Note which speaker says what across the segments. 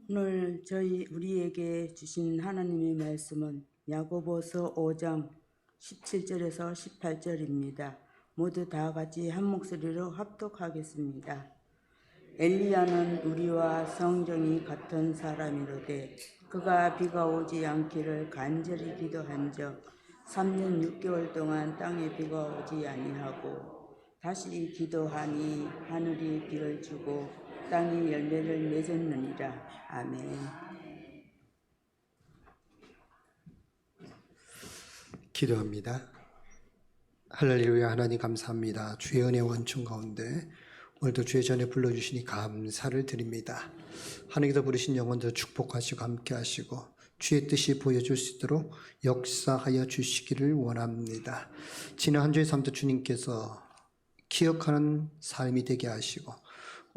Speaker 1: 오늘 우리에게 주신 하나님의 말씀은 야고보서 5장 17절에서 18절입니다. 모두 다 같이 한 목소리로 합독하겠습니다. 엘리야는 우리와 성정이 같은 사람이로되 그가 비가 오지 않기를 간절히 기도한즉 3년 6개월 동안 땅에 비가 오지 아니하고 다시 기도하니 하늘이 비를 주고 땅이 열매를 맺었느니라. 아멘.
Speaker 2: 기도합니다. 할렐루야. 하나님 감사합니다. 주의 은혜 원총 가운데 오늘도 주의 전에 불러주시니 감사를 드립니다. 하나님께서 부르신 영혼들 축복하시고 함께하시고 주의 뜻이 보여줄 수 있도록 역사하여 주시기를 원합니다. 지난 한 주의 삶도 주님께서 기억하는 삶이 되게 하시고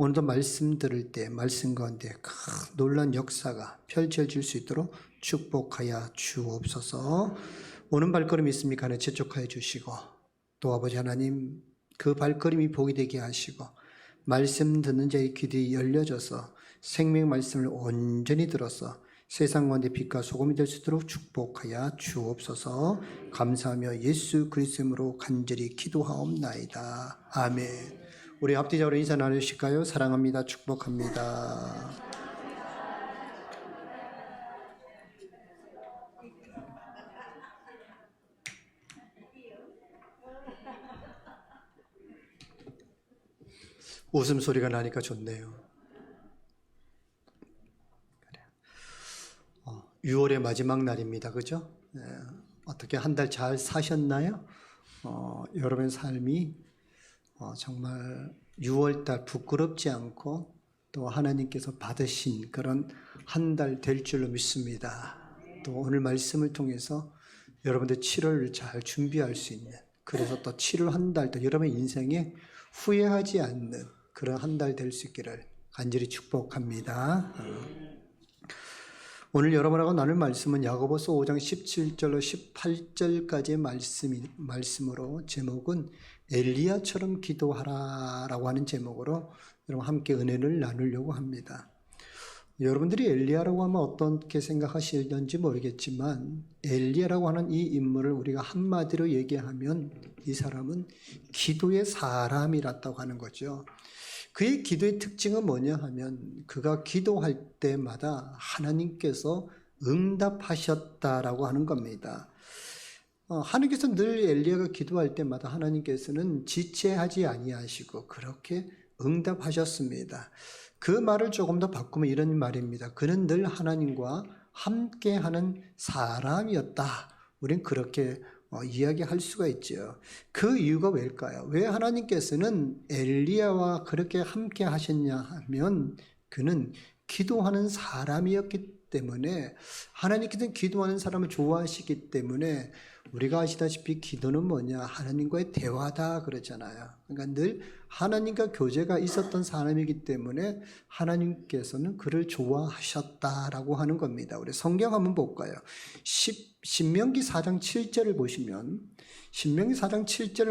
Speaker 2: 오늘도 말씀 들을 때 말씀 가운데 큰 놀란 역사가 펼쳐질 수 있도록 축복하여 주옵소서. 오는 발걸음이 있습니까? 하나 재촉하여 주시고 또 아버지 하나님 그 발걸음이 복이 되게 하시고 말씀 듣는 자의 귀들이 열려져서 생명 말씀을 온전히 들어서 세상 가운데 빛과 소금이 될 수 있도록 축복하여 주옵소서. 감사하며 예수 그리스도 이름으로 간절히 기도하옵나이다. 아멘. 우리 합디자로 인사 나누실까요? 사랑합니다. 축복합니다. 웃음소리가 나니까 좋네요. 6월의 마지막 날입니다. 그죠? 어떻게 한 달 잘 사셨나요? 여러분의 삶이 정말 6월달 부끄럽지 않고 또 하나님께서 받으신 그런 한 달 될 줄로 믿습니다. 또 오늘 말씀을 통해서 여러분들 7월 잘 준비할 수 있는, 그래서 또 7월 한 달 더 여러분의 인생에 후회하지 않는 그런 한 달 될 수 있기를 간절히 축복합니다. 오늘 여러분하고 나눌 말씀은 야고보서 5장 17절로 18절까지의 말씀으로 제목은 엘리야처럼 기도하라라고 하는 제목으로 여러분 함께 은혜를 나누려고 합니다. 여러분들이 엘리야라고 하면 어떻게 생각하실는지 모르겠지만 엘리야라고 하는 이 인물을 우리가 한마디로 얘기하면 이 사람은 기도의 사람이라고 하는 거죠. 그의 기도의 특징은 뭐냐 하면 그가 기도할 때마다 하나님께서 응답하셨다라고 하는 겁니다. 하나님께서 늘 엘리야가 기도할 때마다 하나님께서는 지체하지 아니하시고 그렇게 응답하셨습니다. 그 말을 조금 더 바꾸면 이런 말입니다. 그는 늘 하나님과 함께하는 사람이었다. 우린 그렇게 이야기할 수가 있죠. 그 이유가 왜일까요? 왜 하나님께서는 엘리야와 그렇게 함께 하셨냐 하면 그는 기도하는 사람이었기 때문에 하나님께서는 기도하는 사람을 좋아하시기 때문에 우리가 아시다시피 기도는 뭐냐? 하나님과의 대화다 그러잖아요. 그러니까 늘 하나님과 교제가 있었던 사람이기 때문에 하나님께서는 그를 좋아하셨다라고 하는 겁니다. 우리 성경 한번 볼까요? 신명기 4장 7절을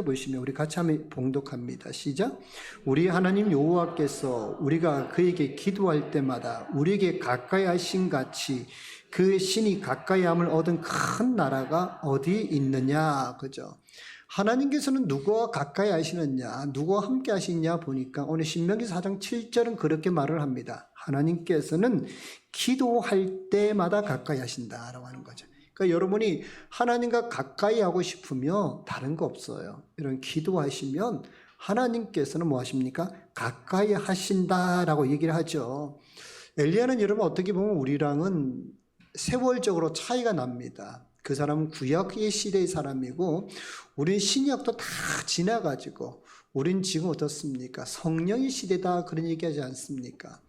Speaker 2: 보시면 우리 같이 한번 봉독합니다. 시작. 우리 하나님 여호와께서 우리가 그에게 기도할 때마다 우리에게 가까이 하신 같이 그 신이 가까이함을 얻은 큰 나라가 어디 있느냐. 그죠? 하나님께서는 누구와 가까이 하시느냐, 누구와 함께 하시느냐 보니까 오늘 신명기 4장 7절은 그렇게 말을 합니다. 하나님께서는 기도할 때마다 가까이 하신다라고 하는 거죠. 그러니까 여러분이 하나님과 가까이 하고 싶으면 다른 거 없어요. 여러분 기도하시면 하나님께서는 뭐 하십니까? 가까이 하신다라고 얘기를 하죠. 엘리야는 여러분 어떻게 보면 우리랑은 세월적으로 차이가 납니다. 그 사람은 구약의 시대의 사람이고 우린 신약도 다 지나가지고 우린 지금 어떻습니까? 성령의 시대다 그런 얘기하지 않습니까?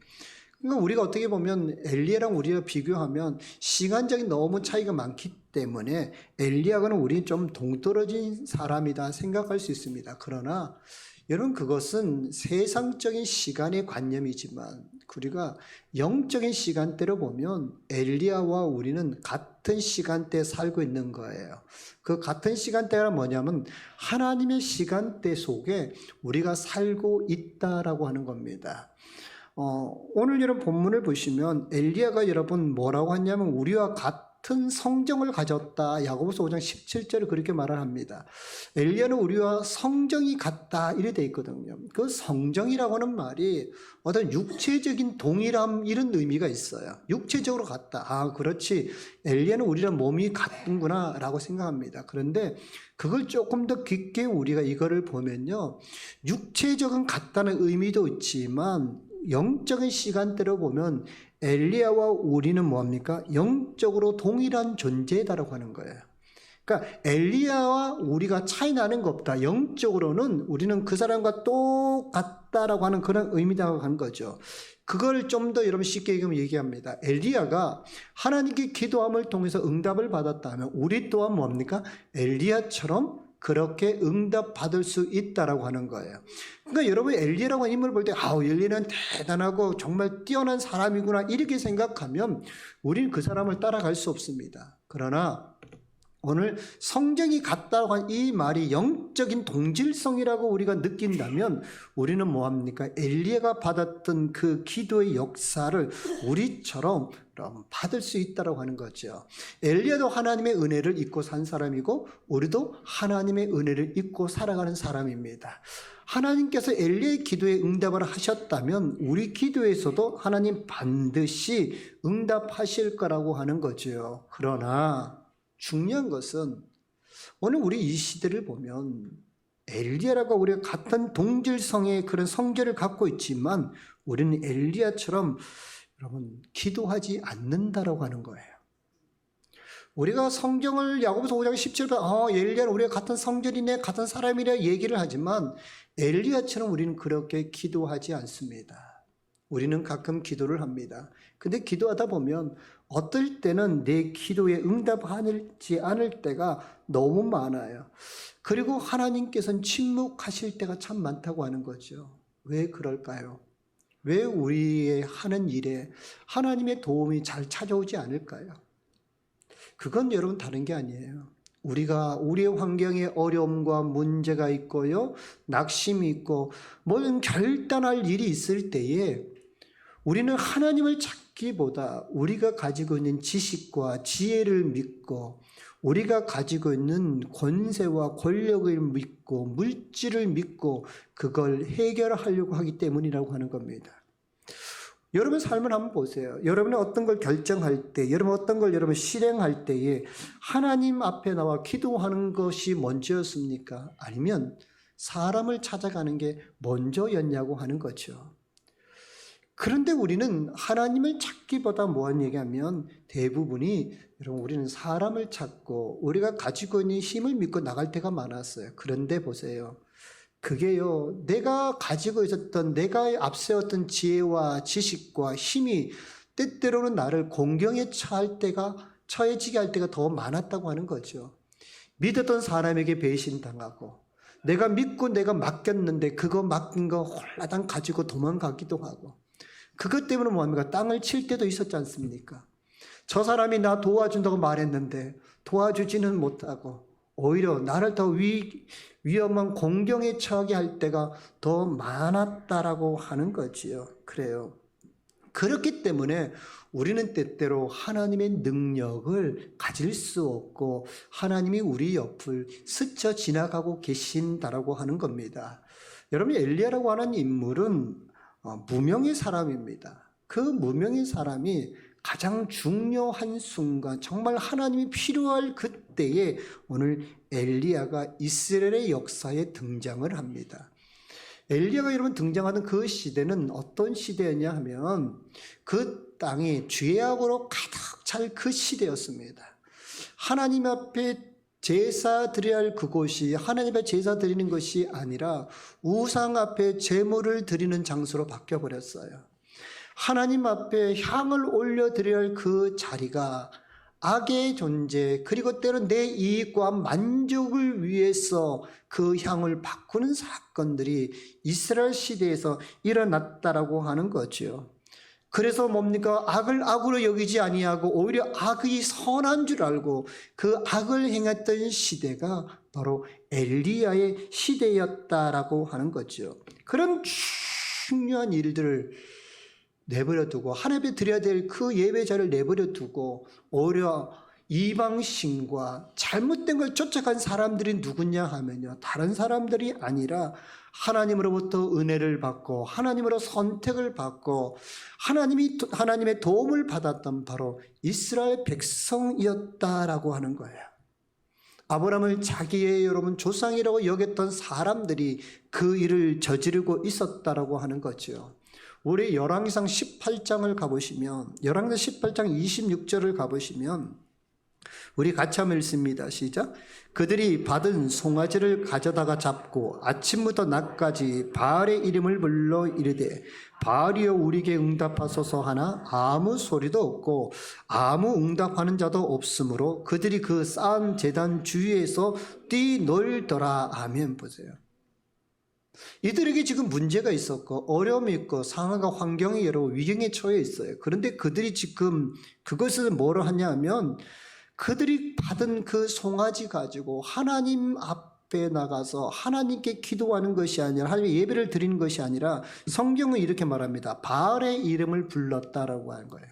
Speaker 2: 그러니까 우리가 어떻게 보면 엘리야랑 우리가 비교하면 시간적인 너무 차이가 많기 때문에 엘리야와는 우리는 좀 동떨어진 사람이다 생각할 수 있습니다. 그러나 여러분 그것은 세상적인 시간의 관념이지만 우리가 영적인 시간대로 보면 엘리야와 우리는 같은 시간대에 살고 있는 거예요. 그 같은 시간대가 뭐냐면 하나님의 시간대 속에 우리가 살고 있다라고 하는 겁니다. 오늘 여러분 본문을 보시면 엘리야가 여러분 뭐라고 했냐면 우리와 같은 성정을 가졌다. 야고보서 5장 17절에 그렇게 말을 합니다. 엘리야는 우리와 성정이 같다 이래 돼 있거든요. 그 성정이라고 하는 말이 어떤 육체적인 동일함 이런 의미가 있어요. 육체적으로 같다. 아 그렇지. 엘리야는 우리랑 몸이 같은구나 라고 생각합니다. 그런데 그걸 조금 더 깊게 우리가 이거를 보면요. 육체적인 같다는 의미도 있지만 영적인 시간대로 보면 엘리야와 우리는 뭐합니까? 영적으로 동일한 존재다라고 하는 거예요. 그러니까 엘리야와 우리가 차이 나는 거 없다. 영적으로는 우리는 그 사람과 똑같다라고 하는 그런 의미라고 하는 거죠. 그걸 좀 더 여러분 쉽게 얘기합니다. 엘리야가 하나님께 기도함을 통해서 응답을 받았다면 우리 또한 뭡니까? 엘리야처럼 그렇게 응답받을 수 있다라고 하는 거예요. 그러니까 여러분 엘리야라고 하는 인물을 볼 때 엘리야는 대단하고 정말 뛰어난 사람이구나 이렇게 생각하면 우리는 그 사람을 따라갈 수 없습니다. 그러나 오늘 성정이 같다고 한 이 말이 영적인 동질성이라고 우리가 느낀다면 우리는 뭐합니까? 엘리야가 받았던 그 기도의 역사를 우리처럼 받을 수 있다고 하는 거죠. 엘리야도 하나님의 은혜를 잊고 산 사람이고 우리도 하나님의 은혜를 잊고 살아가는 사람입니다. 하나님께서 엘리야의 기도에 응답을 하셨다면 우리 기도에서도 하나님 반드시 응답하실 거라고 하는 거죠. 그러나 중요한 것은 오늘 우리 이 시대를 보면 엘리야라고 우리가 같은 동질성의 그런 성결을 갖고 있지만 우리는 엘리야처럼 여러분 기도하지 않는다라고 하는 거예요. 우리가 성경을 야고보서 5장 17절 엘리야는 우리가 같은 성결이네 같은 사람이래 얘기를 하지만 엘리야처럼 우리는 그렇게 기도하지 않습니다. 우리는 가끔 기도를 합니다. 근데 기도하다 보면 어떨 때는 내 기도에 응답하지 않을 때가 너무 많아요. 그리고 하나님께서는 침묵하실 때가 참 많다고 하는 거죠. 왜 그럴까요? 왜 우리의 하는 일에 하나님의 도움이 잘 찾아오지 않을까요? 그건 여러분 다른 게 아니에요. 우리가 우리의 환경에 어려움과 문제가 있고요. 낙심이 있고 모든 결단할 일이 있을 때에 우리는 하나님을 찾기보다 우리가 가지고 있는 지식과 지혜를 믿고 우리가 가지고 있는 권세와 권력을 믿고 물질을 믿고 그걸 해결하려고 하기 때문이라고 하는 겁니다. 여러분 삶을 한번 보세요. 여러분이 어떤 걸 결정할 때, 여러분 어떤 걸 여러분 실행할 때에 하나님 앞에 나와 기도하는 것이 먼저였습니까? 아니면 사람을 찾아가는 게 먼저였냐고 하는 거죠. 그런데 우리는 하나님을 찾기보다 뭐한 얘기하면 대부분이 여러분 우리는 사람을 찾고 우리가 가지고 있는 힘을 믿고 나갈 때가 많았어요. 그런데 보세요. 그게요, 내가 가지고 있었던 내가 앞세웠던 지혜와 지식과 힘이 때때로는 나를 공경에 처해지게 할 때가 더 많았다고 하는 거죠. 믿었던 사람에게 배신당하고 내가 믿고 내가 맡겼는데 그거 맡긴 거 홀라당 가지고 도망가기도 하고 그것 때문에 뭐합니까? 땅을 칠 때도 있었지 않습니까? 저 사람이 나 도와준다고 말했는데 도와주지는 못하고 오히려 나를 더 위험한 공경에 처하게 할 때가 더 많았다라고 하는 거지요. 그래요. 그렇기 때문에 우리는 때때로 하나님의 능력을 가질 수 없고 하나님이 우리 옆을 스쳐 지나가고 계신다라고 하는 겁니다. 여러분 엘리야라고 하는 인물은 무명의 사람입니다. 그 무명의 사람이 가장 중요한 순간 정말 하나님이 필요할 그때에 오늘 엘리야가 이스라엘의 역사에 등장을 합니다. 엘리야가 여러분 등장하는 그 시대는 어떤 시대였냐 하면 그 땅이 죄악으로 가득 찰 그 시대였습니다. 하나님 앞에 제사 드려야 할 그곳이 하나님 앞에 제사 드리는 것이 아니라 우상 앞에 제물을 드리는 장소로 바뀌어버렸어요. 하나님 앞에 향을 올려드려야 할 그 자리가 악의 존재 그리고 때론 내 이익과 만족을 위해서 그 향을 바꾸는 사건들이 이스라엘 시대에서 일어났다라고 하는 거죠. 그래서 뭡니까? 악을 악으로 여기지 아니하고 오히려 악이 선한 줄 알고 그 악을 행했던 시대가 바로 엘리야의 시대였다라고 하는 거죠. 그런 중요한 일들을 내버려 두고 하나님 앞에 드려야 될 그 예배자를 내버려 두고 오히려 이방신과 잘못된 걸 쫓아간 사람들이 누구냐 하면요, 다른 사람들이 아니라 하나님으로부터 은혜를 받고 하나님으로 선택을 받고 하나님의 도움을 받았던 바로 이스라엘 백성이었다라고 하는 거예요. 아브라함을 자기의 여러분 조상이라고 여겼던 사람들이 그 일을 저지르고 있었다라고 하는 거죠. 우리 열왕기상 18장을 가보시면, 열왕기상 18장 26절을 가보시면 우리 같이 한번 읽습니다. 시작. 그들이 받은 송아지를 가져다가 잡고 아침부터 낮까지 바알의 이름을 불러 이르되 바알이여 우리에게 응답하소서 하나 아무 소리도 없고 아무 응답하는 자도 없으므로 그들이 그 쌓은 제단 주위에서 뛰놀더라. 아멘. 보세요. 이들에게 지금 문제가 있었고 어려움이 있고 상황과 환경이 여러 위경에 처해 있어요. 그런데 그들이 지금 그것을 뭐로 하냐 하면 그들이 받은 그 송아지 가지고 하나님 앞에 나가서 하나님께 기도하는 것이 아니라 하나님의 예배를 드리는 것이 아니라 성경은 이렇게 말합니다. 바알의 이름을 불렀다라고 하는 거예요.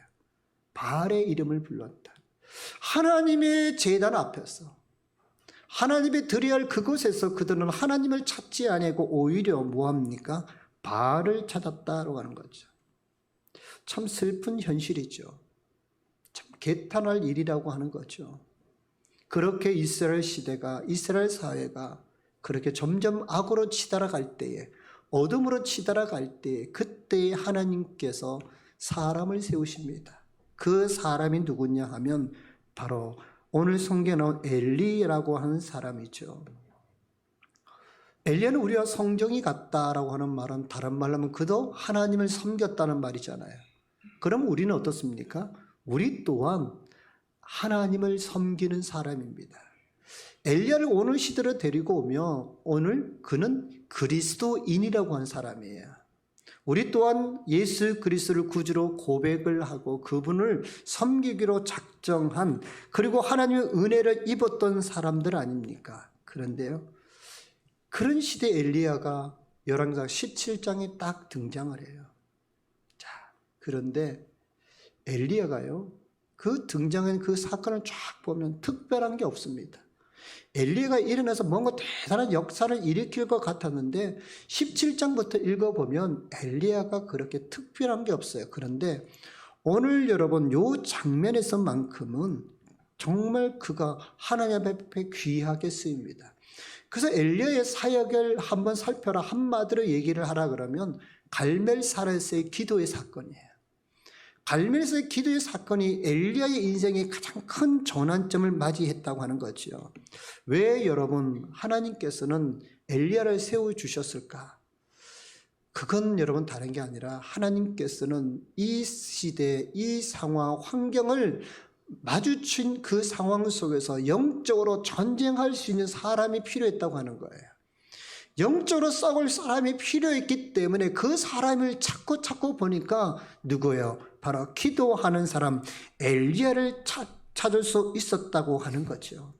Speaker 2: 바알의 이름을 불렀다. 하나님의 제단 앞에서 하나님의 드려야 할 그곳에서 그들은 하나님을 찾지 아니하고 오히려 뭐합니까? 바알을 찾았다라고 하는 거죠. 참 슬픈 현실이죠. 참 개탄할 일이라고 하는 거죠. 그렇게 이스라엘 시대가, 이스라엘 사회가 그렇게 점점 악으로 치달아갈 때에, 어둠으로 치달아갈 때에 그때에 하나님께서 사람을 세우십니다. 그 사람이 누구냐 하면 바로 오늘 성경에 나온 엘리라고 하는 사람이죠. 엘리야는 우리와 성정이 같다라고 하는 말은 다른 말로 하면 그도 하나님을 섬겼다는 말이잖아요. 그럼 우리는 어떻습니까? 우리 또한 하나님을 섬기는 사람입니다. 엘리야를 오늘 시대로 데리고 오며 오늘 그는 그리스도인이라고 하는 사람이에요. 우리 또한 예수 그리스도를 구주로 고백을 하고 그분을 섬기기로 작정한, 그리고 하나님의 은혜를 입었던 사람들 아닙니까? 그런데요, 그런 시대 엘리야가 열왕기상 17장에 딱 등장을 해요. 자, 그런데 엘리야가요, 그 등장한 그 사건을 쫙 보면 특별한 게 없습니다. 엘리야가 일어나서 뭔가 대단한 역사를 일으킬 것 같았는데 17장부터 읽어보면 엘리야가 그렇게 특별한 게 없어요. 그런데 오늘 여러분 요 장면에서만큼은 정말 그가 하나님 앞에 귀하게 쓰입니다. 그래서 엘리야의 사역을 한번 살펴라, 한마디로 얘기를 하라 그러면 갈멜사라에서의 기도의 사건이에요. 갈멜에서의 기도의 사건이 엘리야의 인생의 가장 큰 전환점을 맞이했다고 하는 거죠. 왜 여러분 하나님께서는 엘리야를 세워주셨을까? 그건 여러분 다른 게 아니라 하나님께서는 이 시대, 이 상황, 환경을 마주친 그 상황 속에서 영적으로 전쟁할 수 있는 사람이 필요했다고 하는 거예요. 영적으로 싸울 사람이 필요했기 때문에 그 사람을 찾고 보니까 누구예요? 바로 기도하는 사람 엘리야를 찾을 수 있었다고 하는 거죠.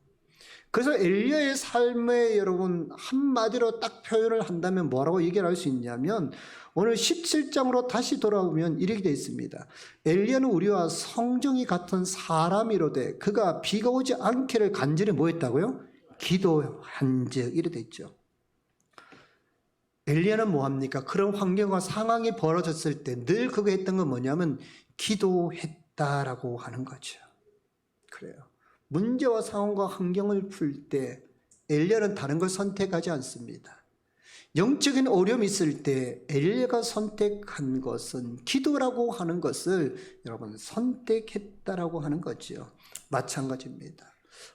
Speaker 2: 그래서 엘리야의 삶에 여러분 한마디로 딱 표현을 한다면 뭐라고 얘기를 할 수 있냐면 오늘 17장으로 다시 돌아오면 이렇게 되어 있습니다. 엘리야는 우리와 성정이 같은 사람이로되 그가 비가 오지 않기를 간절히 뭐 했다고요? 기도한즉 이렇게 되어 있죠. 엘리야는 뭐합니까? 그런 환경과 상황이 벌어졌을 때 늘 그거 했던 건 뭐냐면 기도했다라고 하는 거죠. 그래요. 문제와 상황과 환경을 풀 때 엘리야는 다른 걸 선택하지 않습니다. 영적인 어려움이 있을 때 엘리야가 선택한 것은 기도라고 하는 것을 여러분 선택했다라고 하는 거죠. 마찬가지입니다.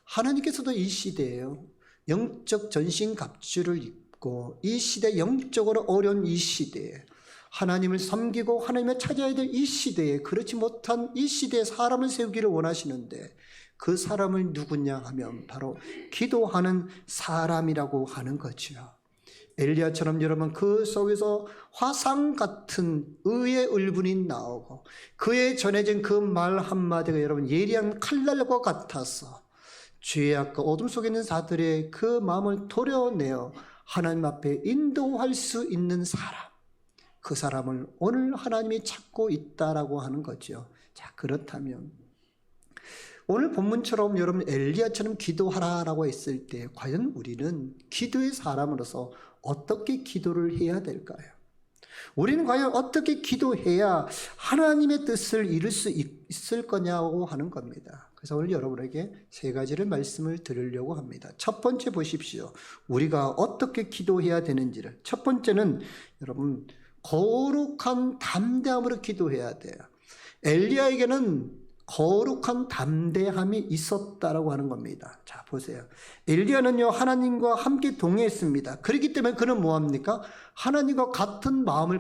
Speaker 2: 하나님께서도 이 시대에요, 영적 전신갑주를 입고 이 시대, 영적으로 어려운 이 시대에 하나님을 섬기고 하나님을 찾아야 될 이 시대에 그렇지 못한 이 시대에 사람을 세우기를 원하시는데 그 사람을 누구냐 하면 바로 기도하는 사람이라고 하는 거죠. 엘리야처럼 여러분 그 속에서 화상 같은 의의 울분이 나오고 그에 전해진 그 말 한마디가 여러분 예리한 칼날과 같아서 죄악과 어둠 속에 있는 자들의 그 마음을 도려내어 하나님 앞에 인도할 수 있는 사람, 그 사람을 오늘 하나님이 찾고 있다라고 하는 거죠. 자, 그렇다면 오늘 본문처럼 여러분 엘리야처럼 기도하라라고 했을 때 과연 우리는 기도의 사람으로서 어떻게 기도를 해야 될까요? 우리는 과연 어떻게 기도해야 하나님의 뜻을 이룰 수 있을 거냐고 하는 겁니다. 그래서 오늘 여러분에게 세 가지를 말씀을 드리려고 합니다. 첫 번째 보십시오. 우리가 어떻게 기도해야 되는지를. 첫 번째는 여러분 거룩한 담대함으로 기도해야 돼요. 엘리야에게는 거룩한 담대함이 있었다라고 하는 겁니다. 자, 보세요. 엘리야는요, 하나님과 함께 동행했습니다. 그렇기 때문에 그는 뭐합니까? 하나님과 같은 마음을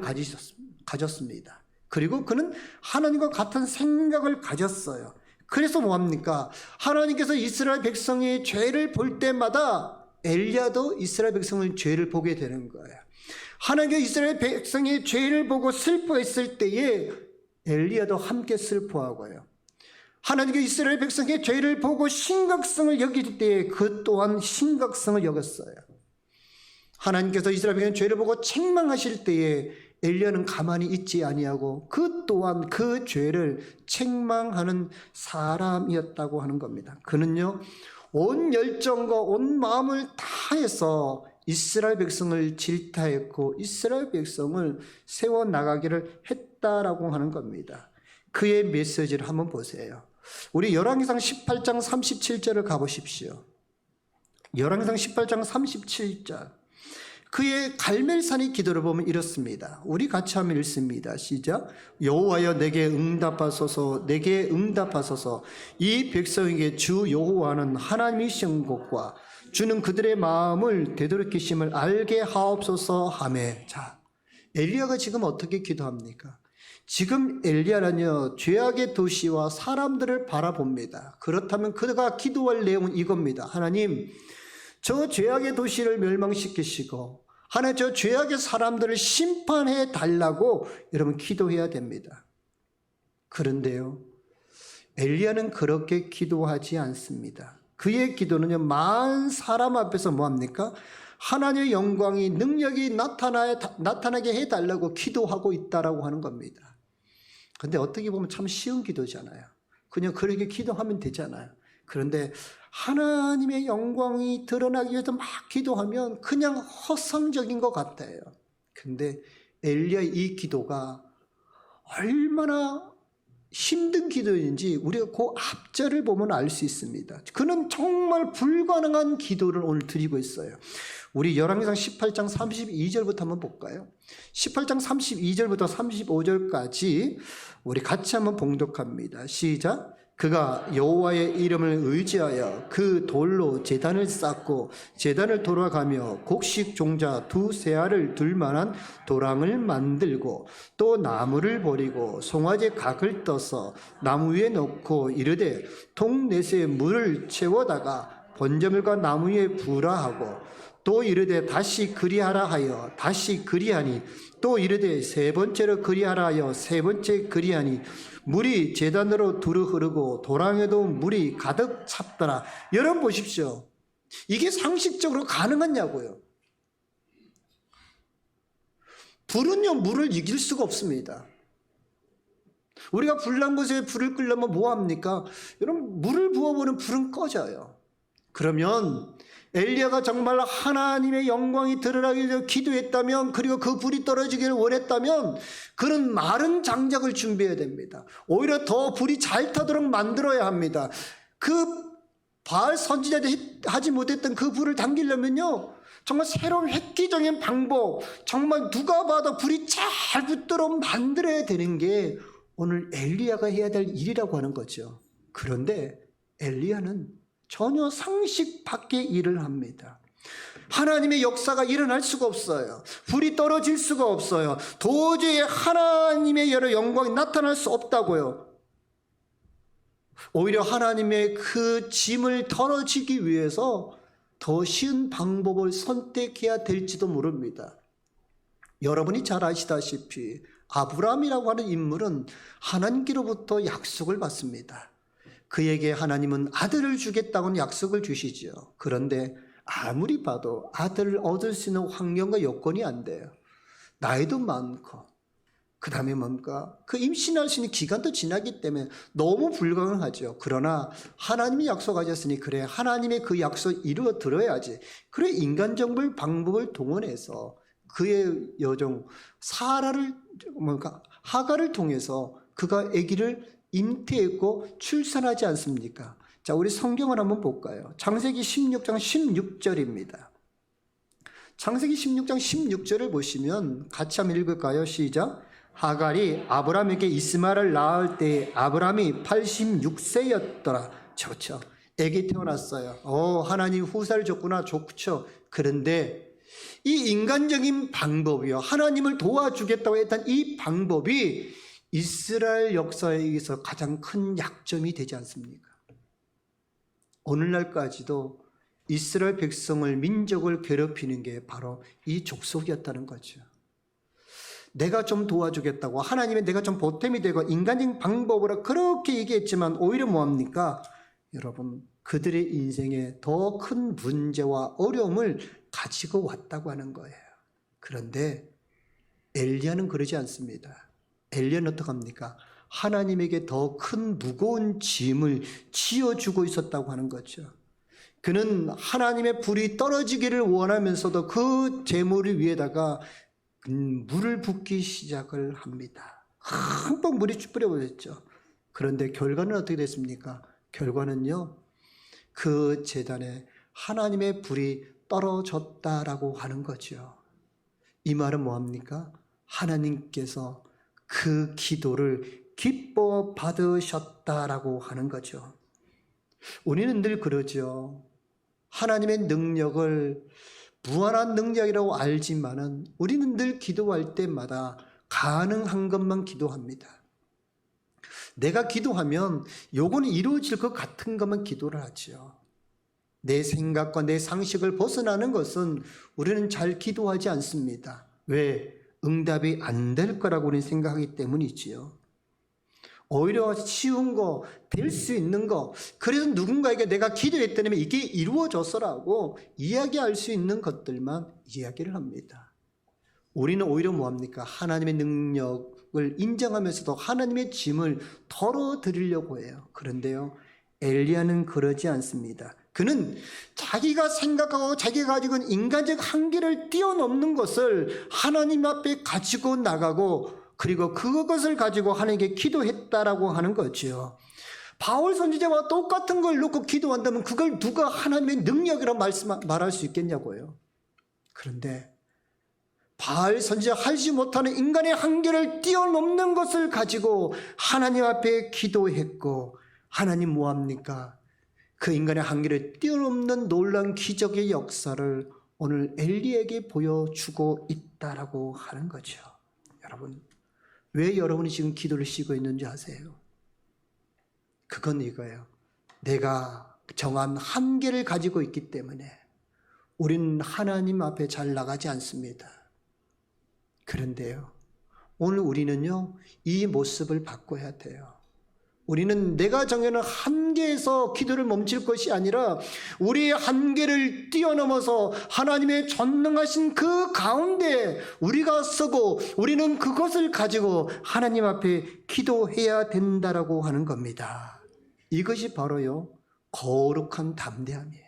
Speaker 2: 가졌습니다. 그리고 그는 하나님과 같은 생각을 가졌어요. 그래서 뭐합니까? 하나님께서 이스라엘 백성의 죄를 볼 때마다 엘리야도 이스라엘 백성의 죄를 보게 되는 거예요. 하나님께서 이스라엘 백성의 죄를 보고 슬퍼했을 때에 엘리야도 함께 슬퍼하고요. 하나님께서 이스라엘 백성의 죄를 보고 심각성을 여길 때에 그 또한 심각성을 여겼어요. 하나님께서 이스라엘 백성의 죄를 보고 책망하실 때에 엘리야는 가만히 있지 아니하고 그 또한 그 죄를 책망하는 사람이었다고 하는 겁니다. 그는요, 온 열정과 온 마음을 다해서 이스라엘 백성을 질타했고 이스라엘 백성을 세워나가기를 했다라고 하는 겁니다. 그의 메시지를 한번 보세요. 우리 열왕기상 18장 37절을 가보십시오. 열왕기상 18장 37절. 그의 갈멜산의 기도를 보면 이렇습니다. 우리 같이 한번 읽습니다. 시작. 여호와여 내게 응답하소서, 내게 응답하소서. 이 백성에게 주 여호와는 하나님이신 것과 주는 그들의 마음을 되돌이키심을 알게 하옵소서 하매. 자, 엘리야가 지금 어떻게 기도합니까? 지금 엘리야는요, 죄악의 도시와 사람들을 바라봅니다. 그렇다면 그가 기도할 내용은 이겁니다. 하나님, 저 죄악의 도시를 멸망시키시고 하나님 저 죄악의 사람들을 심판해 달라고 여러분 기도해야 됩니다. 그런데요, 엘리야는 그렇게 기도하지 않습니다. 그의 기도는요, 많은 사람 앞에서 뭐합니까? 하나님의 영광이 능력이 나타나게 해달라고 기도하고 있다라고 하는 겁니다. 근데 어떻게 보면 참 쉬운 기도잖아요. 그냥 그렇게 기도하면 되잖아요. 그런데 하나님의 영광이 드러나기 위해서 막 기도하면 그냥 허상적인 것 같아요. 근데 엘리야의 이 기도가 얼마나 힘든 기도인지 우리가 그 앞절을 보면 알 수 있습니다. 그는 정말 불가능한 기도를 오늘 드리고 있어요. 우리 열왕기상 18장 32절부터 한번 볼까요? 18장 32절부터 35절까지 우리 같이 한번 봉독합니다. 시작. 그가 여호와의 이름을 의지하여 그 돌로 제단을 쌓고 제단을 돌아가며 곡식 종자 두세 알을 둘 만한 도랑을 만들고 또 나무를 버리고 송아지 각을 떠서 나무 위에 놓고 이르되 통넷에 물을 채워다가 번제물과 나무 위에 부라 하고 또 이르되 다시 그리하라 하여 다시 그리하니 또 이르되 세 번째로 그리하라 하여 세 번째 그리하니 물이 제단으로 두루 흐르고 도랑에도 물이 가득 찼더라. 여러분 보십시오. 이게 상식적으로 가능하냐고요. 불은요, 물을 이길 수가 없습니다. 우리가 불난 곳에 불을 끄려면 뭐합니까? 여러분, 물을 부어보면 불은 꺼져요. 그러면 엘리야가 정말 하나님의 영광이 드러나기 위해서 기도했다면, 그리고 그 불이 떨어지기를 원했다면 그는 마른 장작을 준비해야 됩니다. 오히려 더 불이 잘 타도록 만들어야 합니다. 그 바알 선지자들이 하지 못했던 그 불을 당기려면요, 정말 새로운 획기적인 방법, 정말 누가 봐도 불이 잘 붙도록 만들어야 되는 게 오늘 엘리야가 해야 될 일이라고 하는 거죠. 그런데 엘리야는 전혀 상식 밖의 일을 합니다. 하나님의 역사가 일어날 수가 없어요. 불이 떨어질 수가 없어요. 도저히 하나님의 여러 영광이 나타날 수 없다고요. 오히려 하나님의 그 짐을 덜어지기 위해서 더 쉬운 방법을 선택해야 될지도 모릅니다. 여러분이 잘 아시다시피 아브라함이라고 하는 인물은 하나님께로부터 약속을 받습니다. 그에게 하나님은 아들을 주겠다고는 약속을 주시죠. 그런데 아무리 봐도 아들을 얻을 수 있는 환경과 여건이 안 돼요. 나이도 많고 그 다음에 뭡니까? 그 임신할 수 있는 기간도 지나기 때문에 너무 불가능하죠. 그러나 하나님이 약속하셨으니 그래, 하나님의 그 약속 이루어 들어야지. 그래, 인간적인 방법을 동원해서 그의 여종 사라를, 뭔가 하가를 통해서 그가 아기를 잉태했고 출산하지 않습니까? 자, 우리 성경을 한번 볼까요? 창세기 16장 16절입니다. 창세기 16장 16절을 보시면 같이 한번 읽을까요? 시작. 하갈이 아브라함에게 이스마엘을 낳을 때 아브라함이 86세였더라. 좋죠. 아기 태어났어요. 하나님 후사를 줬구나. 좋죠. 그런데 이 인간적인 방법이요, 하나님을 도와주겠다고 했던 이 방법이 이스라엘 역사에서 가장 큰 약점이 되지 않습니까? 오늘날까지도 이스라엘 백성을, 민족을 괴롭히는 게 바로 이 족속이었다는 거죠. 내가 좀 도와주겠다고, 하나님의 내가 좀 보탬이 되고 인간적인 방법으로 그렇게 얘기했지만 오히려 뭐합니까? 여러분, 그들의 인생에 더 큰 문제와 어려움을 가지고 왔다고 하는 거예요. 그런데 엘리야는 그러지 않습니다. 엘리야는 어떡합니까? 하나님에게 더 큰 무거운 짐을 지어주고 있었다고 하는 거죠. 그는 하나님의 불이 떨어지기를 원하면서도 그 재물을 위에다가 물을 붓기 시작을 합니다. 흠뻑 물이 뿌려버렸죠. 그런데 결과는 어떻게 됐습니까? 결과는요, 그 제단에 하나님의 불이 떨어졌다라고 하는 거죠. 이 말은 뭐합니까? 하나님께서 그 기도를 기뻐 받으셨다라고 하는 거죠. 우리는 늘 그러죠. 하나님의 능력을 무한한 능력이라고 알지만은 우리는 늘 기도할 때마다 가능한 것만 기도합니다. 내가 기도하면 요거는 이루어질 것 같은 것만 기도를 하죠. 내 생각과 내 상식을 벗어나는 것은 우리는 잘 기도하지 않습니다. 왜? 응답이 안 될 거라고 우리는 생각하기 때문이지요. 오히려 쉬운 거, 될 수 있는 거, 그래서 누군가에게 내가 기도했더니 이게 이루어졌어라고 이야기할 수 있는 것들만 이야기를 합니다. 우리는 오히려 뭐합니까? 하나님의 능력을 인정하면서도 하나님의 짐을 덜어드리려고 해요. 그런데요, 엘리야는 그러지 않습니다. 그는 자기가 생각하고 자기가 가지고 있는 인간적 한계를 뛰어넘는 것을 하나님 앞에 가지고 나가고, 그리고 그것을 가지고 하나님께 기도했다라고 하는 거죠. 바울 선지자와 똑같은 걸 놓고 기도한다면 그걸 누가 하나님의 능력이라고 말할 수 있겠냐고요. 그런데 바울 선지자 하지 못하는 인간의 한계를 뛰어넘는 것을 가지고 하나님 앞에 기도했고, 하나님 뭐합니까? 그 인간의 한계를 뛰어넘는 놀라운 기적의 역사를 오늘 엘리에게 보여주고 있다라고 하는 거죠. 여러분, 왜 여러분이 지금 기도를 쉬고 있는지 아세요? 그건 이거예요. 내가 정한 한계를 가지고 있기 때문에 우리는 하나님 앞에 잘 나가지 않습니다. 그런데요, 오늘 우리는요, 이 모습을 바꿔야 돼요. 우리는 내가 정해놓은 한계에서 기도를 멈출 것이 아니라 우리의 한계를 뛰어넘어서 하나님의 전능하신 그 가운데 우리가 서고 우리는 그것을 가지고 하나님 앞에 기도해야 된다라고 하는 겁니다. 이것이 바로요, 거룩한 담대함이에요.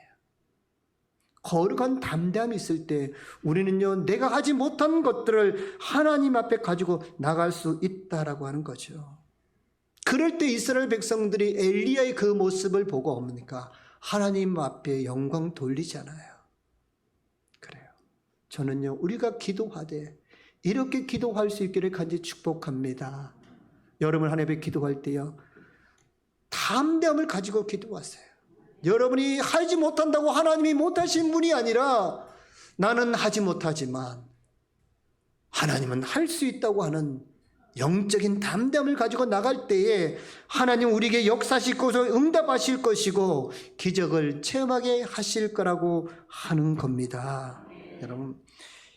Speaker 2: 거룩한 담대함이 있을 때 우리는요, 내가 하지 못한 것들을 하나님 앞에 가지고 나갈 수 있다라고 하는 거죠. 그럴 때 이스라엘 백성들이 엘리야의 그 모습을 보고 뭡니까? 하나님 앞에 영광 돌리잖아요. 그래요. 저는요, 우리가 기도하되 이렇게 기도할 수 있기를 간절히 축복합니다. 여러분 하나님 앞에 기도할 때요, 담대함을 가지고 기도하세요. 여러분이 하지 못한다고 하나님이 못하신 분이 아니라 나는 하지 못하지만 하나님은 할 수 있다고 하는 영적인 담대함을 가지고 나갈 때에 하나님 우리에게 역사하시고서 응답하실 것이고 기적을 체험하게 하실 거라고 하는 겁니다. 여러분,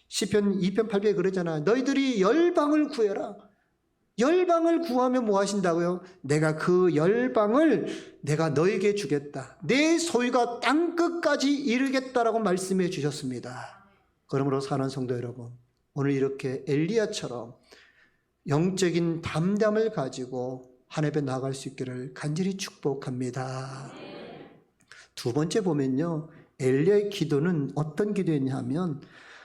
Speaker 2: 시편 2편 8편에 그러잖아요. 너희들이 열방을 구해라. 열방을 구하면 뭐 하신다고요? 내가 그 열방을 내가 너에게 주겠다. 내 소유가 땅끝까지 이르겠다라고 말씀해 주셨습니다. 그러므로 사는 성도 여러분, 오늘 이렇게 엘리야처럼 영적인 담담을 가지고 하나님 앞에 나아갈 수 있기를 간절히 축복합니다. 두 번째 보면요, 엘리야의 기도는 어떤 기도였냐면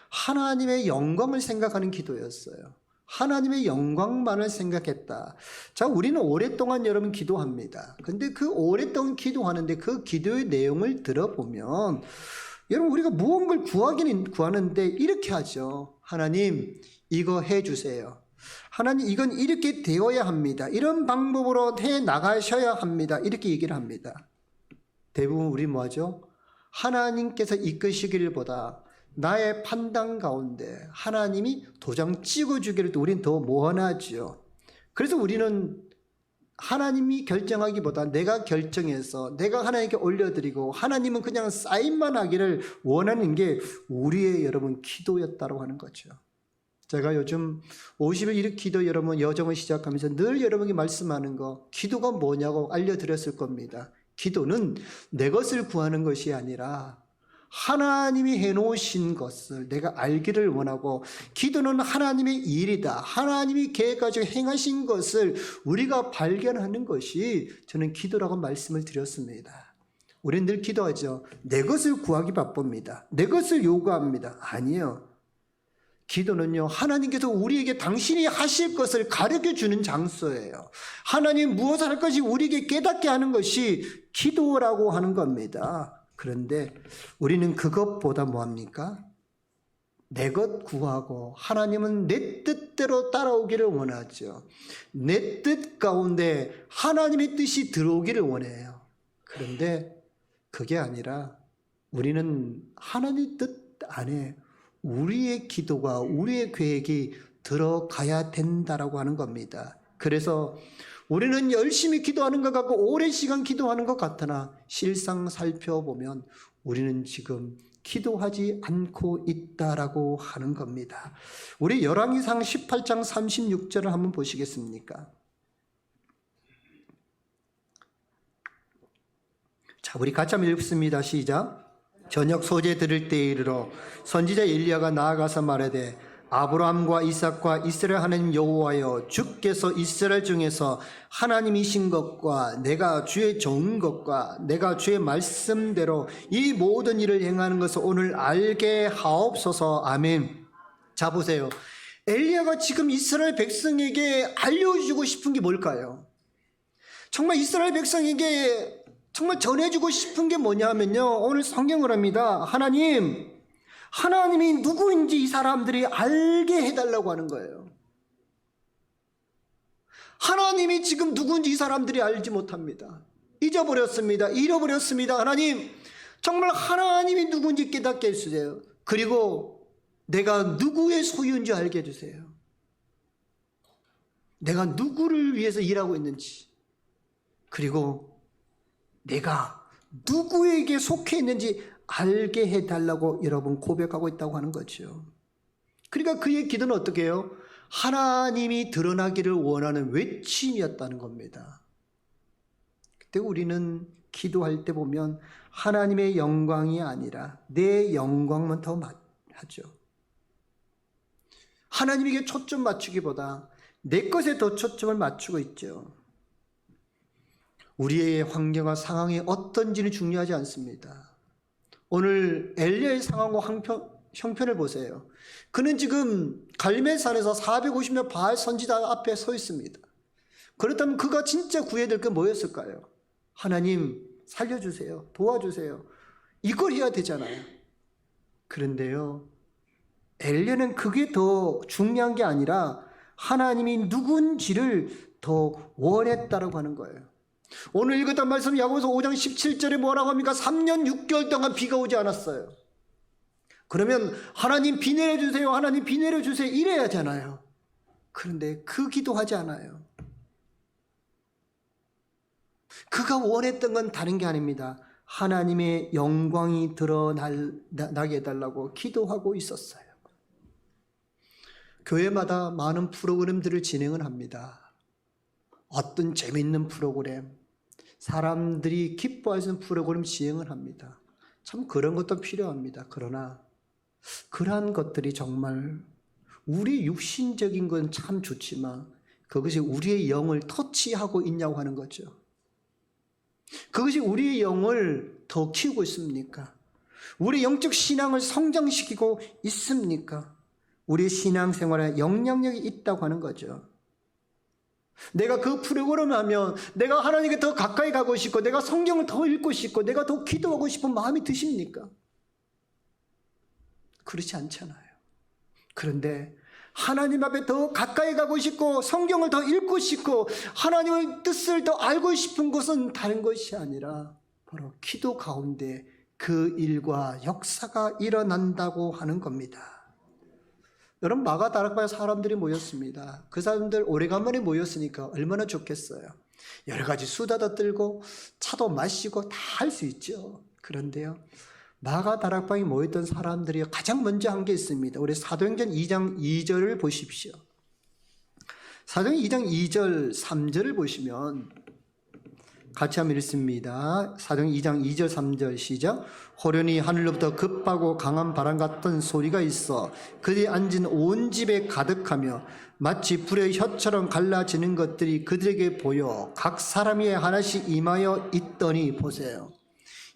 Speaker 2: 하나님의 영광을 생각하는 기도였어요. 하나님의 영광만을 생각했다. 자, 우리는 오랫동안 여러분 기도합니다. 근데 그 오랫동안 기도하는데 그 기도의 내용을 들어보면 여러분 우리가 무언가를 구하기는 구하는데 이렇게 하죠. 하나님 이거 해주세요. 하나님 이건 이렇게 되어야 합니다. 이런 방법으로 해 나가셔야 합니다. 이렇게 얘기를 합니다. 대부분 우리 뭐하죠? 하나님께서 이끄시기를 보다 나의 판단 가운데 하나님이 도장 찍어주기를 우리는 더 원하죠. 그래서 우리는 하나님이 결정하기보다 내가 결정해서 내가 하나님께 올려드리고 하나님은 그냥 사인만 하기를 원하는 게 우리의 여러분 기도였다고 하는 거죠. 제가 요즘 50일 일으 기도 여러분 여정을 시작하면서 늘 여러분에게 말씀하는 거 기도가 뭐냐고 알려드렸을 겁니다. 기도는 내 것을 구하는 것이 아니라 하나님이 해놓으신 것을 내가 알기를 원하고 기도는 하나님의 일이다. 하나님이 계획가지고 행하신 것을 우리가 발견하는 것이 저는 기도라고 말씀을 드렸습니다. 우리는 늘 기도하죠. 내 것을 구하기 바쁩니다. 내 것을 요구합니다. 아니요. 기도는요, 하나님께서 우리에게 당신이 하실 것을 가르쳐 주는 장소예요. 하나님 무엇을 할 것이 우리에게 깨닫게 하는 것이 기도라고 하는 겁니다. 그런데 우리는 그것보다 뭐합니까? 내 것 구하고 하나님은 내 뜻대로 따라오기를 원하죠. 내 뜻 가운데 하나님의 뜻이 들어오기를 원해요. 그런데 그게 아니라 우리는 하나님의 뜻 안에 우리의 기도가 우리의 계획이 들어가야 된다라고 하는 겁니다. 그래서 우리는 열심히 기도하는 것 같고 오랜 시간 기도하는 것 같으나 실상 살펴보면 우리는 지금 기도하지 않고 있다라고 하는 겁니다. 우리 열왕기상 18장 36절을 한번 보시겠습니까? 자, 우리 같이 한번 읽습니다. 시작. 저녁 소재 들을 때에 이르러 선지자 엘리야가 나아가서 말하되 아브라함과 이삭과 이스라엘 하나님 여호와여 주께서 이스라엘 중에서 하나님이신 것과 내가 주의 좋은 것과 내가 주의 말씀대로 이 모든 일을 행하는 것을 오늘 알게 하옵소서. 아멘. 자, 보세요. 엘리야가 지금 이스라엘 백성에게 알려주고 싶은 게 뭘까요? 정말 이스라엘 백성에게 정말 전해주고 싶은 게 뭐냐면요, 오늘 성경을 합니다. 하나님이 누구인지 이 사람들이 알게 해달라고 하는 거예요. 하나님이 지금 누구인지 이 사람들이 알지 못합니다. 잊어버렸습니다. 잃어버렸습니다. 하나님, 정말 하나님이 누구인지 깨닫게 해주세요. 그리고 내가 누구의 소유인지 알게 해주세요. 내가 누구를 위해서 일하고 있는지, 그리고 내가 누구에게 속해 있는지 알게 해달라고 여러분 고백하고 있다고 하는 거죠. 그러니까 그의 기도는 어떻게 해요? 하나님이 드러나기를 원하는 외침이었다는 겁니다. 그때 우리는 기도할 때 보면 하나님의 영광이 아니라 내 영광만 더 하죠. 하나님에게 초점 맞추기보다 내 것에 더 초점을 맞추고 있죠. 우리의 환경과 상황이 어떤지는 중요하지 않습니다. 오늘 엘리야의 상황과 형편을 보세요. 그는 지금 갈멜산에서 450명 바알 선지자 앞에 서 있습니다. 그렇다면 그가 진짜 구해야 될 게 뭐였을까요? 하나님 살려주세요. 도와주세요. 이걸 해야 되잖아요. 그런데요, 엘리야는 그게 더 중요한 게 아니라 하나님이 누군지를 더 원했다라고 하는 거예요. 오늘 읽었던 말씀 야고보서 5장 17절에 뭐라고 합니까? 3년 6개월 동안 비가 오지 않았어요. 그러면 하나님 비 내려주세요. 하나님 비 내려주세요. 이래야 하잖아요. 그런데 그 기도하지 않아요. 그가 원했던 건 다른 게 아닙니다. 하나님의 영광이 드러나게 해달라고 기도하고 있었어요. 교회마다 많은 프로그램들을 진행을 합니다. 어떤 재미있는 프로그램, 사람들이 기뻐할 수 있는 프로그램 시행을 합니다. 참 그런 것도 필요합니다. 그러나 그러한 것들이 정말 우리 육신적인 건 참 좋지만 그것이 우리의 영을 터치하고 있냐고 하는 거죠. 그것이 우리의 영을 더 키우고 있습니까? 우리 영적 신앙을 성장시키고 있습니까? 우리 신앙생활에 영향력이 있다고 하는 거죠. 내가 그 프로그램을 하면 내가 하나님께 더 가까이 가고 싶고 내가 성경을 더 읽고 싶고 내가 더 기도하고 싶은 마음이 드십니까? 그렇지 않잖아요. 그런데 하나님 앞에 더 가까이 가고 싶고 성경을 더 읽고 싶고 하나님의 뜻을 더 알고 싶은 것은 다른 것이 아니라 바로 기도 가운데 그 일과 역사가 일어난다고 하는 겁니다. 여러분, 마가다락방에 사람들이 모였습니다. 그 사람들 오래간만에 모였으니까 얼마나 좋겠어요. 여러 가지 수다도 떨고 차도 마시고 다 할 수 있죠. 그런데요, 마가다락방에 모였던 사람들이 가장 먼저 한 게 있습니다. 우리 사도행전 2장 2절을 보십시오. 사도행전 2장 2절 3절을 보시면 같이 한번 읽습니다. 사도행전 2장 2절 3절 시작. 호련히 하늘로부터 급하고 강한 바람 같은 소리가 있어 그들이 앉은 온 집에 가득하며 마치 불의 혀처럼 갈라지는 것들이 그들에게 보여 각 사람이 하나씩 임하여 있더니 보세요.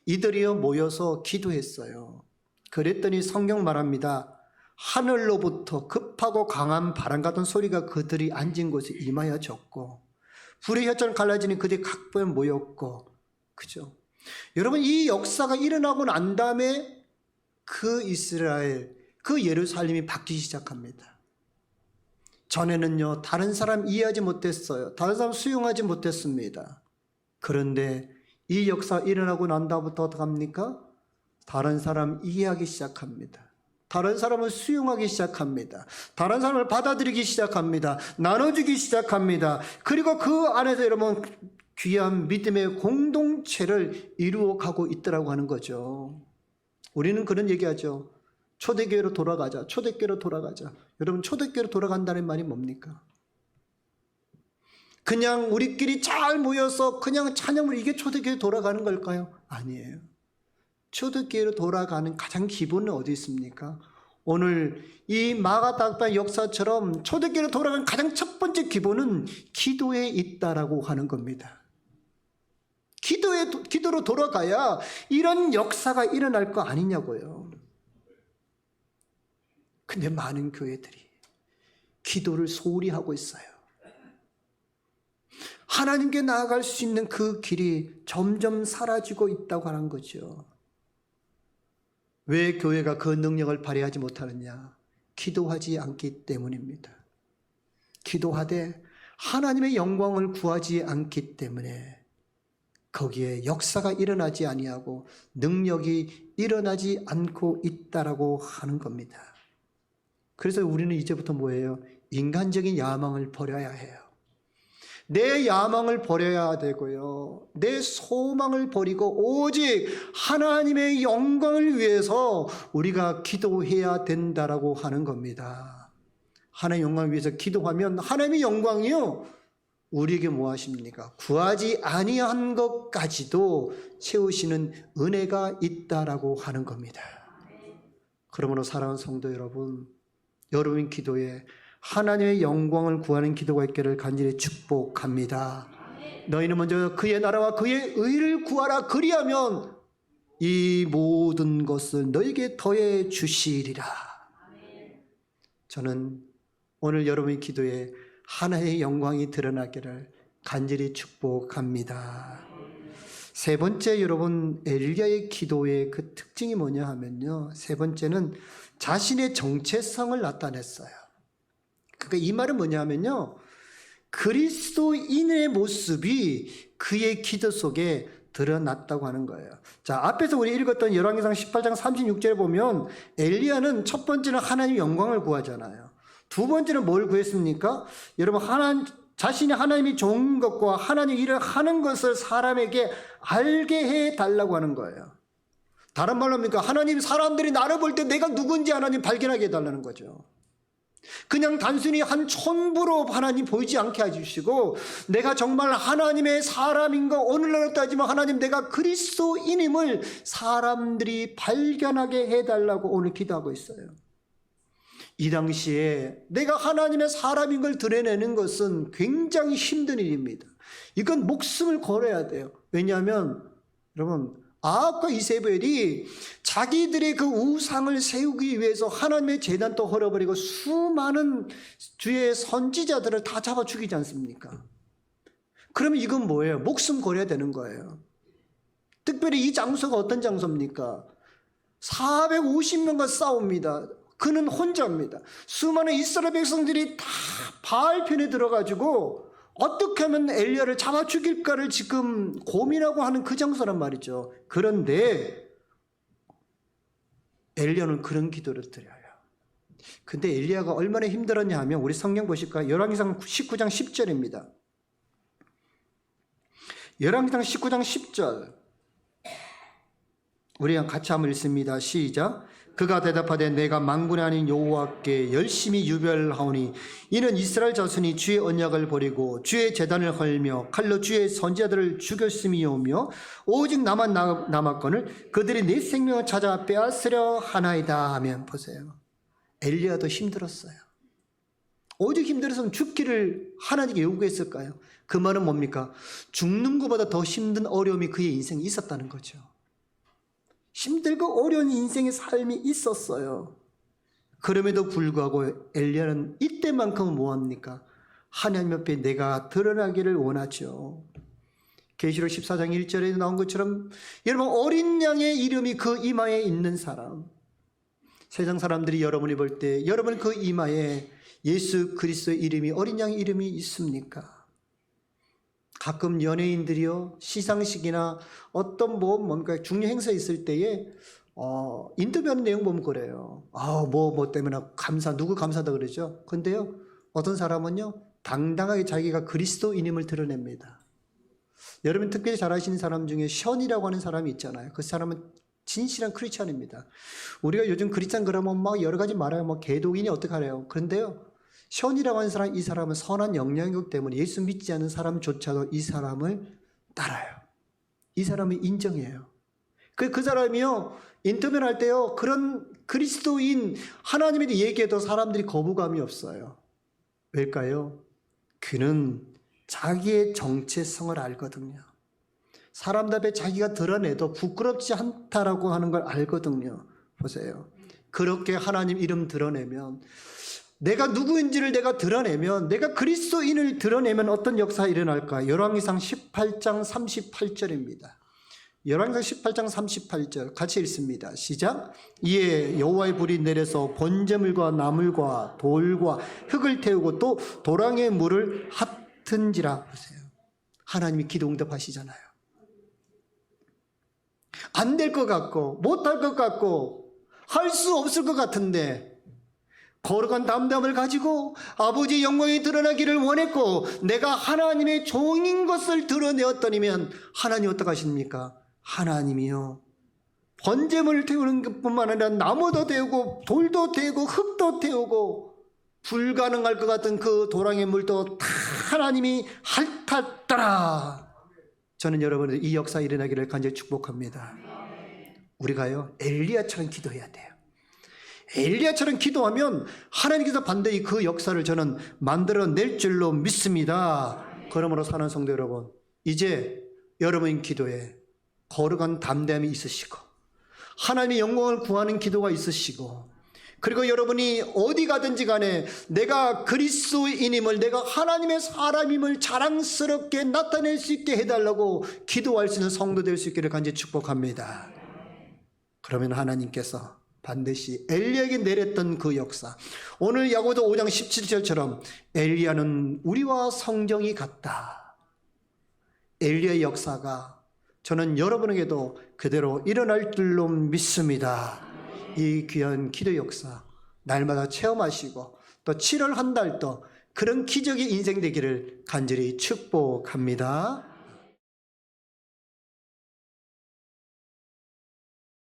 Speaker 2: 이들이요 모여서 기도했어요. 그랬더니 성경 말합니다. 하늘로부터 급하고 강한 바람 같은 소리가 그들이 앉은 곳에 임하여졌고 불의 혀처럼 갈라지는 그들이 각부에 모였고, 그죠? 여러분, 이 역사가 일어나고 난 다음에 그 이스라엘, 그 예루살렘이 바뀌기 시작합니다. 전에는요, 다른 사람 이해하지 못했어요. 다른 사람 수용하지 못했습니다. 그런데 이 역사가 일어나고 난 다음부터 어떻게 합니까? 다른 사람 이해하기 시작합니다. 다른 사람을 수용하기 시작합니다. 다른 사람을 받아들이기 시작합니다. 나눠주기 시작합니다. 그리고 그 안에서 여러분 귀한 믿음의 공동체를 이루어가고 있더라고 하는 거죠. 우리는 그런 얘기하죠. 초대교회로 돌아가자. 초대교회로 돌아가자. 여러분, 초대교회로 돌아간다는 말이 뭡니까? 그냥 우리끼리 잘 모여서 그냥 찬양을 이게 초대교회 돌아가는 걸까요? 아니에요. 초대교회로 돌아가는 가장 기본은 어디 있습니까? 오늘 이 마가다락방 역사처럼 초대교회로 돌아가는 가장 첫 번째 기본은 기도에 있다라고 하는 겁니다. 기도로 돌아가야 이런 역사가 일어날 거 아니냐고요. 근데 많은 교회들이 기도를 소홀히 하고 있어요. 하나님께 나아갈 수 있는 그 길이 점점 사라지고 있다고 하는 거죠. 왜 교회가 그 능력을 발휘하지 못하느냐? 기도하지 않기 때문입니다. 기도하되 하나님의 영광을 구하지 않기 때문에 거기에 역사가 일어나지 아니하고 능력이 일어나지 않고 있다라고 하는 겁니다. 그래서 우리는 이제부터 뭐예요? 인간적인 야망을 버려야 해요. 내 야망을 버려야 되고요. 내 소망을 버리고 오직 하나님의 영광을 위해서 우리가 기도해야 된다라고 하는 겁니다. 하나님의 영광을 위해서 기도하면 하나님의 영광이요, 우리에게 뭐 하십니까? 구하지 아니한 것까지도 채우시는 은혜가 있다라고 하는 겁니다. 그러므로 사랑하는 성도 여러분, 여러분 기도에 하나님의 영광을 구하는 기도가 있기를 간절히 축복합니다. 너희는 먼저 그의 나라와 그의 의를 구하라. 그리하면 이 모든 것을 너에게 더해 주시리라. 저는 오늘 여러분의 기도에 하나의 영광이 드러나기를 간절히 축복합니다. 세 번째, 여러분 엘리야의 기도의 그 특징이 뭐냐 하면요, 세 번째는 자신의 정체성을 나타냈어요. 그러니까 이 말은 뭐냐 하면요, 그리스도인의 모습이 그의 기도 속에 드러났다고 하는 거예요. 자, 앞에서 우리 읽었던 열왕기상 18장 36절에 보면 엘리야는 첫 번째는 하나님의 영광을 구하잖아요. 두 번째는 뭘 구했습니까? 여러분, 자신이 하나님이 좋은 것과 하나님 일을 하는 것을 사람에게 알게 해달라고 하는 거예요. 다른 말로 합니까? 하나님, 사람들이 나를 볼 때 내가 누군지 하나님 발견하게 해달라는 거죠. 그냥 단순히 한 촌부로 하나님 보이지 않게 해주시고, 내가 정말 하나님의 사람인 거, 오늘날로 따지면 하나님 내가 그리스도인임을 사람들이 발견하게 해달라고 오늘 기도하고 있어요. 이 당시에 내가 하나님의 사람인 걸 드러내는 것은 굉장히 힘든 일입니다. 이건 목숨을 걸어야 돼요. 왜냐하면 여러분, 아합과 이세벨이 자기들의 그 우상을 세우기 위해서 하나님의 제단도 헐어버리고 수많은 주의 선지자들을 다 잡아 죽이지 않습니까? 그러면 이건 뭐예요? 목숨 걸어야 되는 거예요. 특별히 이 장소가 어떤 장소입니까? 450명과 싸웁니다. 그는 혼자입니다. 수많은 이스라엘 백성들이 다 바알 편에 들어가지고 어떻게 하면 엘리야를 잡아 죽일까를 지금 고민하고 하는 그 장소란 말이죠. 그런데 엘리야는 그런 기도를 드려요. 근데 엘리야가 얼마나 힘들었냐 하면 우리 성경 보실까요? 열왕기상 19장 10절입니다. 열왕기상 19장 10절 우리랑 같이 한번 읽습니다. 시작. 그가 대답하되 내가 만군의 하나님 여호와께 열심히 유별하오니 이는 이스라엘 자손이 주의 언약을 버리고 주의 제단을 헐며 칼로 주의 선지자들을 죽였음이오며 오직 나만 남았거늘 그들이 내 생명을 찾아 빼앗으려 하나이다 하면 보세요. 엘리야도 힘들었어요. 오직 힘들어서는 죽기를 하나님께 요구했을까요? 그 말은 뭡니까? 죽는 것보다 더 힘든 어려움이 그의 인생에 있었다는 거죠. 힘들고 어려운 인생의 삶이 있었어요. 그럼에도 불구하고 엘리야는 이때만큼은 뭐합니까? 하나님 앞에 내가 드러나기를 원하죠. 계시록 14장 1절에 나온 것처럼 여러분 어린 양의 이름이 그 이마에 있는 사람, 세상 사람들이 여러분이 볼 때 여러분 그 이마에 예수 그리스도의 이름이 어린 양의 이름이 있습니까? 가끔 연예인들이요 시상식이나 어떤 뭔가 중요 행사 있을 때에 인터뷰하는 내용 보면 그래요. 뭐 때문에 누구 감사하다 그러죠. 근데요 어떤 사람은요 당당하게 자기가 그리스도인임을 드러냅니다. 여러분 특별히 잘 아시는 사람 중에 션이라고 하는 사람이 있잖아요. 그 사람은 진실한 크리스찬입니다. 우리가 요즘 크리스찬 그러면 막 여러 가지 말해요. 뭐 개독이니 어떡하래요. 그런데요 션이라고 하는 사람, 이 사람은 선한 영향력 때문에 예수 믿지 않는 사람조차도 이 사람을 따라요. 이 사람을 인정해요. 그 사람이요 인터뷰를 할 때요 그런 그리스도인 하나님에 대해 얘기해도 사람들이 거부감이 없어요. 왜일까요? 그는 자기의 정체성을 알거든요. 사람들 앞에 자기가 드러내도 부끄럽지 않다라고 하는 걸 알거든요. 보세요. 그렇게 하나님 이름 드러내면 내가 누구인지를 내가 드러내면 내가 그리스도인을 드러내면 어떤 역사가 일어날까? 열왕기상 18장 38절입니다. 열왕기상 18장 38절 같이 읽습니다. 시작. 이에 여호와의 불이 내려서 번제물과 나물과 돌과 흙을 태우고 또 도랑의 물을 핫은지라. 보세요. 하나님이 기도 응답하시잖아요. 안 될 것 같고 못할 것 같고 할 수 없을 것 같은데 거룩한 담담을 가지고 아버지의 영광이 드러나기를 원했고 내가 하나님의 종인 것을 드러내었더니면 하나님 어떻게 하십니까? 하나님이요 번제물을 태우는 것뿐만 아니라 나무도 태우고 돌도 태우고 흙도 태우고 불가능할 것 같은 그 도랑의 물도 다 하나님이 핥았더라. 저는 여러분의 이 역사 일어나기를 간절히 축복합니다. 우리가요 엘리야처럼 기도해야 돼요. 엘리야처럼 기도하면 하나님께서 반드시 그 역사를 저는 만들어낼 줄로 믿습니다. 그러므로 사는 성도 여러분, 이제 여러분 기도에 거룩한 담대함이 있으시고 하나님의 영광을 구하는 기도가 있으시고 그리고 여러분이 어디 가든지 간에 내가 그리스도인임을 내가 하나님의 사람임을 자랑스럽게 나타낼 수 있게 해달라고 기도할 수 있는 성도 될 수 있기를 간절히 축복합니다. 그러면 하나님께서 반드시 엘리야에게 내렸던 그 역사, 오늘 야고보서 5장 17절처럼 엘리야는 우리와 성정이 같다. 엘리야의 역사가 저는 여러분에게도 그대로 일어날 줄로 믿습니다. 이 귀한 기도 역사 날마다 체험하시고 또 7월 한 달도 그런 기적의 인생 되기를 간절히 축복합니다.